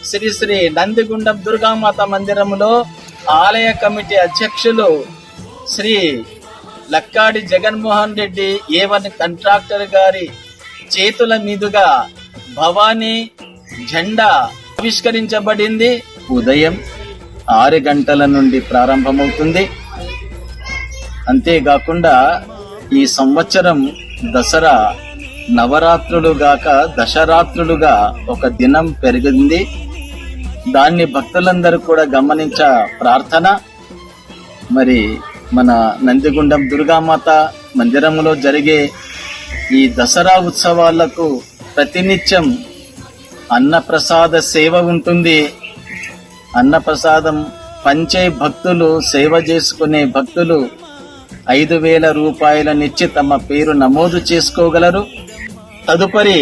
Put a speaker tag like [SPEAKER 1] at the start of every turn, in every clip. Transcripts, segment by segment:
[SPEAKER 1] శ్రీ శ్రీ నందిగుండం దుర్గామాత మందిరములో ఆలయ కమిటీ అధ్యక్షులు శ్రీ లక్కాడి జగన్మోహన్ రెడ్డి A1 కాంట్రాక్టర్ గారి చేతుల మీదుగా భవానీ జెండా ఆవిష్కరించబడింది. ఉదయం 6 గంటల నుండి ప్రారంభమవుతుంది. అంతేకాకుండా ఈ సంవత్సరం దసరా నవరాత్రులు గాక దశరాత్రులుగా ఒక దినం పెరిగింది. దాన్ని భక్తులందరూ కూడా గమనించ ప్రార్థన. మరి మన నందిగుండం దుర్గామాత మందిరంలో జరిగే ఈ దసరా ఉత్సవాలకు ప్రతినిత్యం అన్నప్రసాద సేవ ఉంటుంది. అన్నప్రసాదం పంచే భక్తులు, సేవ చేసుకునే భక్తులు 5,000 రూపాయలనిచ్చి తమ పేరు నమోదు చేసుకోగలరు. తదుపరి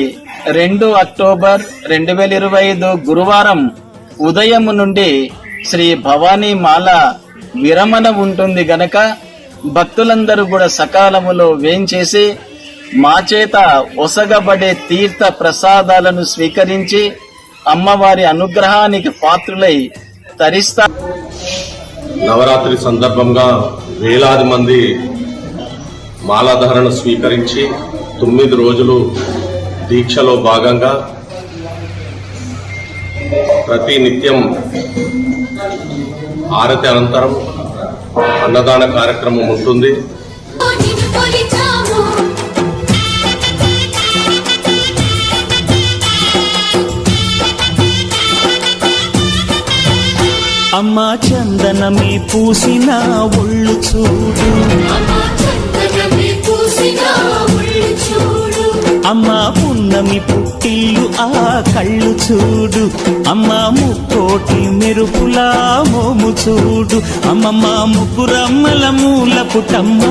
[SPEAKER 1] 2 అక్టోబర్ 2025 గురువారం ఉదయం నుండి శ్రీ భవానీ మాల విరమణ ఉంటుంది గనక భక్తులందరూ కూడా సకాలములో వేంచేసి మా చేత ఒసగబడే తీర్థ ప్రసాదాలను స్వీకరించి అమ్మవారి అనుగ్రహానికి పాత్రులై తరిస్తారు.
[SPEAKER 2] నవరాత్రి సందర్భంగా వేలాది మంది మాలాధారణ స్వీకరించి 9 రోజులు దీక్షలో భాగంగా ప్రతి నిత్యం ఆరతి అనంతరం అన్నదాన కార్యక్రమం ఉంటుంది.
[SPEAKER 3] అమ్మా చందనమే పూసిన ఒళ్ళు చూడు, అమ్మా పున్నమి పుట్టిల్లు ఆ కళ్ళు చూడు, అమ్మా ముక్కోటి మెరుపులా మోము చూడు, అమ్మమ్మ ముగ్గురమ్మల మూల పుటమ్మ